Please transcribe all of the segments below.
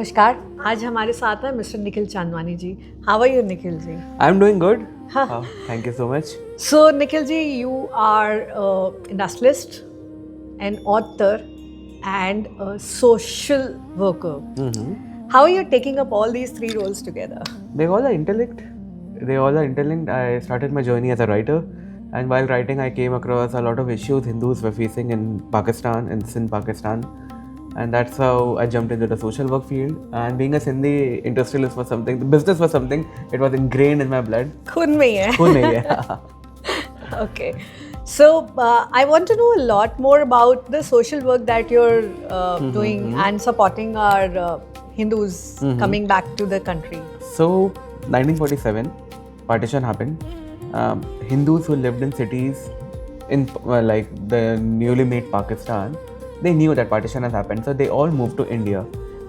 नमस्कार, आज हमारे साथ है mister Nikhil Chandwani ji. How are you Nikhil ji? I'm doing good. Huh. Thank you so much. So Nikhil ji, you are industrialist, an author, and a social worker. How are you taking up all these three roles together? They all are interlinked. They all are interlinked. I started my journey as a writer, and while writing, I came across a lot of issues Hindus were facing in Pakistan, in Sindh, Pakistan, and that's how I jumped into the social work field. And being a Sindhi industrialist was something, the business was something, it was ingrained in my blood. खून में ही है. खून नहीं है. Okay. So I want to know a lot more about the social work that you're doing and supporting our Hindus coming back to the country. So, 1947, partition happened. Hindus who lived in cities in like the newly made Pakistan, they knew that partition has happened, so they all moved to India.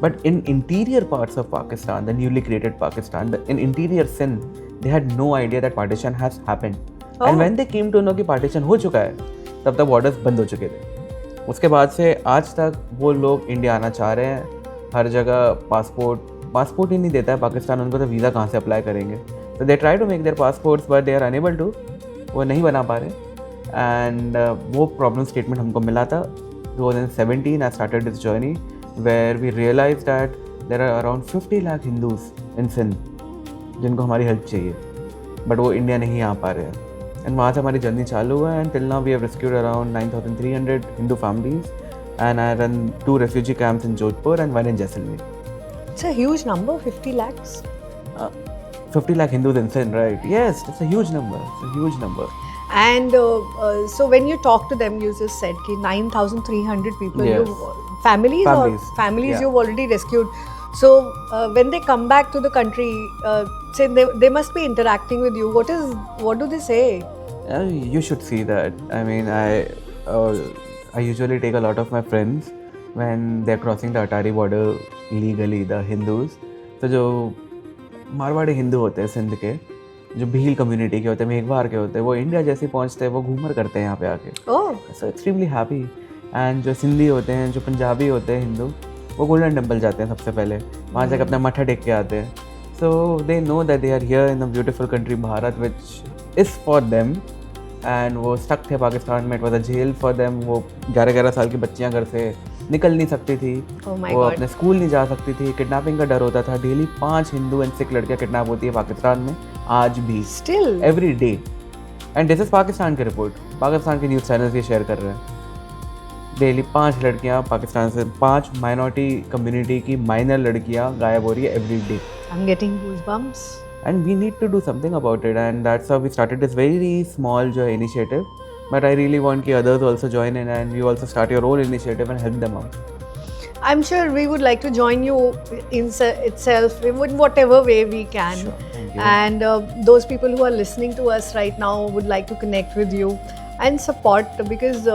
But in interior parts of Pakistan, the newly created Pakistan, in interior Sindh, they had no idea that partition has happened. Oh. And when they came to know कि partition हो चुका है, तब तक borders बंद हो चुके थे. उसके बाद से आज तक वो लोग इंडिया आना चाह रहे हैं. हर जगह पासपोर्ट ही नहीं देता है पाकिस्तान, उनको तो वीज़ा कहाँ से अप्लाई करेंगे. तो they try to make their passports but they are unable to, वो नहीं बना पा रहे. एंड वो प्रॉब्लम स्टेटमेंट हमको मिला था 2017. I started this journey where we realized that there are around 50 lakh Hindus in Sindh जिनको हमारी हेल्प चाहिए, बट वो इंडिया नहीं आ पा रहे हैं. एंड वहाँ से हमारी जर्नी चालू हुआ. And till now we have rescued around 9,300 Hindu families, and I run 2 refugee camps in Jodhpur and 1 in Jaisalmer. It's a huge number, 50 lakhs. 50 lakh Hindus in Sindh, right? Yes, it's a huge number. It's a huge number. And so when you talk to them, you just said कि 9,300 people, Yes. families Yeah. you've already rescued. So when they come back to the country, say they must be interacting with you. What do they say? You should see that. I mean, I usually take a lot of my friends when they're crossing the Atari border legally, the Hindus. तो जो मारवाड़ी हिंदू होते हैं सिंध के, जो Bhil community के होते हैं, मेघवार के होते हैं, वो इंडिया जैसे पहुंचते हैं वो घूमर करते हैं यहाँ पे आके. सो एक्सट्रीमली हैप्पी. एंड जो सिंधी होते हैं, जो पंजाबी होते हैं हिंदू, वो गोल्डन टेम्पल जाते हैं सबसे पहले, वहाँ जाकर अपना मत्था टेक के आते हैं. So they know that they are here in a beautiful country Bharat which is for them. And वो स्टक थे पाकिस्तान में. It was a jail for them. वो 11-11 साल की बच्चियाँ घर से निकल नहीं सकती थी. Oh my वो God. अपने स्कूल नहीं जा सकती थी. किडनैपिंग का डर होता था. डेली 5 हिंदू एंड सिख लड़कियाँ किडनैप होती है पाकिस्तान में आज भी, Still. Every day. And this is Pakistan की रिपोर्ट. पाकिस्तान के न्यूज़ चैनल्स ये शेयर कर रहे हैं. डेली 5 लड़कियाँ पाकिस्तान से, 5 माइनॉरिटी कम्युनिटी की माइनर लड़कियाँ गायब हो रही है every day. I'm getting goosebumps. And we need to do something about it, and that's how we started this very small initiative. But I really want कि others also join in, and you also start your own initiative and help them out. I'm sure we would like to join you in itself in whatever way we can. Sure, thank you. And those people who are listening to us right now would like to connect with you and support, because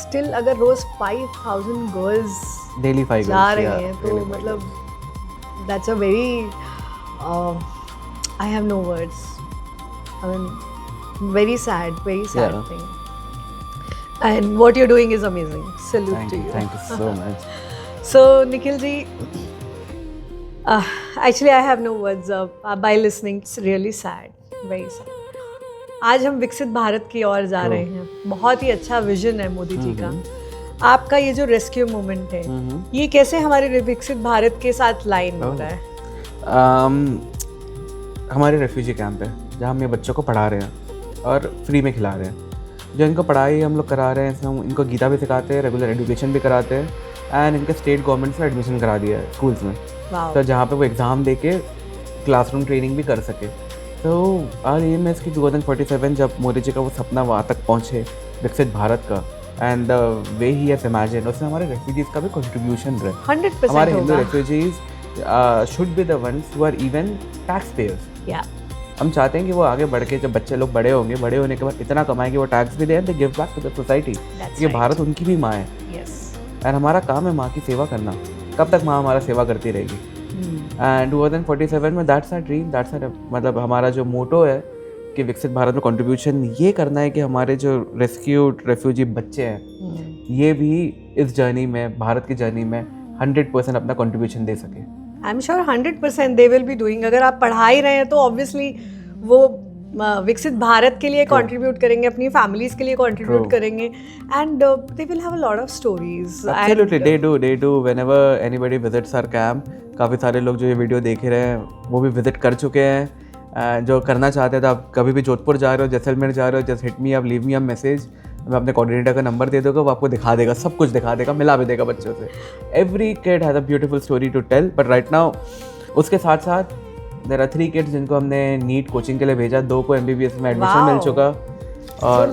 still अगर रोज 5,000 girls Daily 5 जा girls, रहे yeah, हैं तो daily 5 मतलब girls. that's a very I have no words. I mean, very sad Yeah. thing. And what you're doing is amazing. Salute Thank to you, you. thank you so much. So Nikhil ji, actually I have no words by listening. It's really sad, very sad. आज हम विकसित भारत की ओर जा रहे हैं. बहुत ही अच्छा vision है मोदी जी का. आपका ये जो रेस्क्यू मूवमेंट है, ये कैसे हमारे विकसित भारत के साथ लाइन हो रहा है? हमारे रेफ्यूजी कैंप है जहाँ हम ये बच्चों को पढ़ा रहे हैं और फ्री में खिला रहे हैं. जो इनको पढ़ाई हम लोग करा रहे हैं, इसमें हम इनको गीता भी सिखाते हैं, रेगुलर एजुकेशन भी कराते हैं. एंड इनके स्टेट गवर्नमेंट से एडमिशन करा दिया है स्कूल्स में. Wow. तो जहाँ पे वो एग्ज़ाम दे के क्लासरूम ट्रेनिंग भी कर सके. तो और ये मैं इसकी 2047 जब मोदी जी का वो सपना वहाँ तक पहुँचे विकसित भारत का, and the way he has imagined, उसमें हमारे रेफ्यूजीज़ का भी कंट्रीब्यूशन रहे. 100% हमारे हिंदू होगा. Refugees should be the ones who are even tax payers. Yeah. हम चाहते हैं कि वो आगे बढ़ के, जब बच्चे लोग बड़े होंगे, बड़े होने के बाद इतना कमाएं कि वो टैक्स भी दें, they give back to the society. ये right. भारत उनकी भी माँ है. Yes. एंड हमारा काम है माँ की सेवा करना. कब तक माँ हमारा सेवा करती रहेगी? एंड 2047 में that's our dream, that's our, मतलब हमारा जो मोटो है कि विकसित भारत में कंट्रीब्यूशन ये करना है कि हमारे जो रेस्क्यूड रेफ्यूजी बच्चे हैं ये भी इस जर्नी में, भारत की जर्नी में 100% अपना कंट्रीब्यूशन दे सके. I am sure 100% they will be doing. अगर आप पढ़ा ही रहे हैं तो ऑब्वियसली वो विकसित भारत के लिए कंट्रीब्यूट करेंगे, अपनी फैमिलीज के लिए कंट्रीब्यूट करेंगे, and they will have a lot of stories. Absolutely, they do. Whenever anybody visits our camp, काफ़ी सारे लोग जो ये वीडियो देख रहे हैं वो भी विजिट कर चुके हैं. जो करना चाहते हैं तो आप कभी भी जोधपुर जा रहे हो, जैसलमेर जा रहे हो, just hit me up, leave me a message. मैं अपने कोऑर्डिनेटर का नंबर दे दूँगा, वो आपको दिखा देगा, सब कुछ दिखा देगा, मिला भी देगा बच्चों से. Every kid has a beautiful story to tell. But right now उसके साथ साथ देयर आर 3 किड्स जिनको हमने नीट कोचिंग के लिए भेजा. 2 को MBBS में एडमिशन मिल चुका और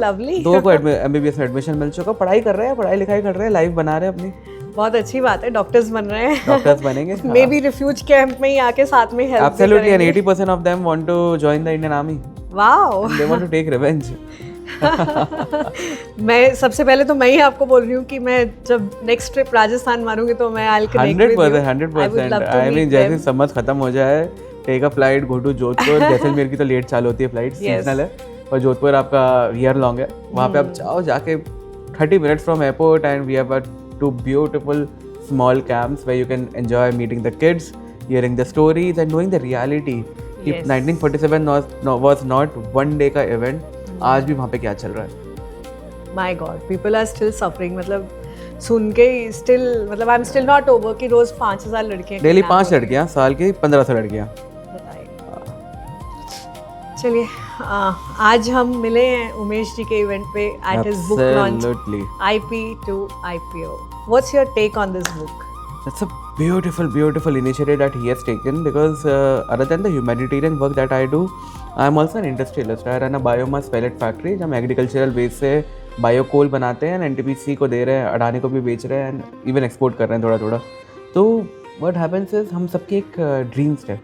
2 को MBBS में एडमिशन मिल चुका. पढ़ाई कर रहे हैं, पढ़ाई लिखाई कर रहे हैं, लाइफ बना रहे हैं अपनी. बहुत अच्छी बात है, डॉक्टर्स बन रहे हैं. डॉक्टर्स बनेंगे. मे बी रिफ्यूज कैंप में ही आके साथ में help. Absolutely, and 80% of them want to join the Indian Army. Wow. They want to take revenge. मैं सबसे पहले तो मैं ही आपको बोल रही हूँ कि मैं जब नेक्स्ट ट्रिप राजस्थान मारूंगी तो मैं I'll connect with you. 100%. I mean जैसे समझ खत्म हो जाए, take a flight, go to Jodhpur. Jaisalmer की तो लेट चालू होती है फ्लाइट, सीजनल है, और जोधपुर आपका ईयर लॉन्ग है. वहाँ पे आप जाओ, जाके 30 minutes from airport and we have 2 beautiful small camps where you can enjoy meeting the kids, hearing the stories and knowing the reality. कि 1947 was not one day का event. आज भी वहाँ पे क्या चल रहा है. My God, people are still suffering. मतलब सुन के स्टिल, मतलब I am still not over कि रोज 5000 लड़कियां, डेली 5 लड़कियां, साल की 1500 लड़कियां. चलिए आज हम मिले हैं उमेश जी के इवेंट पे at his book launch IP to IPO. What's your take on this book? It's a beautiful initiative that he has taken because other than the humanitarian work that I do, I am also an industrialist. I run a biomass pellet factory. हम agricultural waste से bio कोल बनाते हैं, NTPC को दे रहे हैं, अडानी को भी बेच रहे हैं, एंड इवन एक्सपोर्ट कर रहे हैं थोड़ा. तो व्हाट हैपेंस इज हम सबके एक ड्रीम्स है.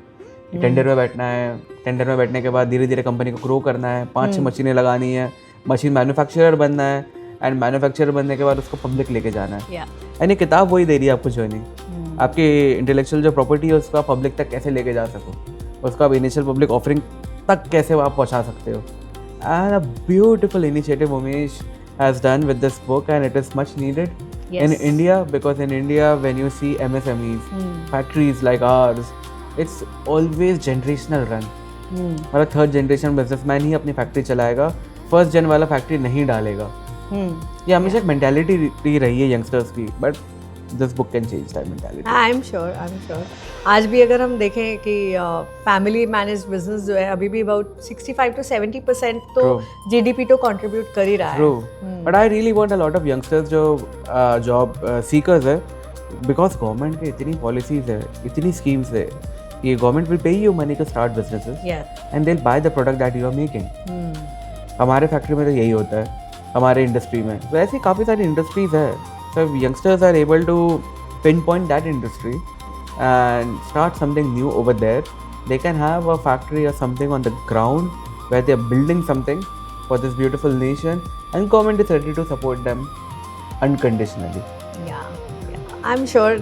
टेंडर में बैठना है, टेंडर में बैठने के बाद धीरे धीरे कंपनी को ग्रो करना है, 5-6 मशीनें लगानी है, मशीन मैन्युफैक्चरर बनना है, एंड मैन्युफैक्चरर बनने के बाद उसको पब्लिक लेके जाना है. एंड ये किताब वही दे रही है आपको जर्नी. आपकी इंटेलेक्चुअल जो प्रॉपर्टी है उसको आप पब्लिक तक कैसे लेके जा सको, उसको आप इनिशियल पब्लिक ऑफरिंग तक कैसे आप पहुंचा सकते हो. And a beautiful initiative Umesh has done with this book, and it is much needed in India, because in India when you see MSMEs, factories like ours, it's always generational run. मतलब 3rd generation businessman ही अपनी factory चलाएगा, 1st gen वाला factory नहीं डालेगा. ये हमेशा एक mentality रही है यंगस्टर्स की, but this book can change that mentality. I am sure. आज भी अगर हम देखें कि फैमिली मैनेज बिजनेस जो है अभी भी अबाउट 65 to 70% तो GDP तो कंट्रीब्यूट कर ही रहा है. But I really want a lot of youngsters जो जॉब सीकर्स है, बिकॉज गवर्नमेंट के इतनी पॉलिसीज है, इतनी स्कीम्स है, ये government will pay you money to start businesses and they will buy the product that you are making. हमारे factory में तो यही होता है, हमारे इंडस्ट्री में. तो ऐसी काफ़ी सारी इंडस्ट्रीज है. So if youngsters are able to pinpoint that industry and start something new over there, they can have a factory or something on the ground where they are building something for this beautiful nation, and government is ready to support them unconditionally. I'm sure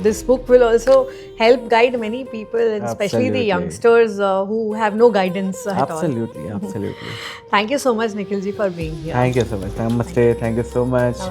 this book will also help guide many people, and especially the youngsters who have no guidance at all. Absolutely. Thank you so much, Nikhil ji, for being here. Thank you so much. Namaste. Thank you so much.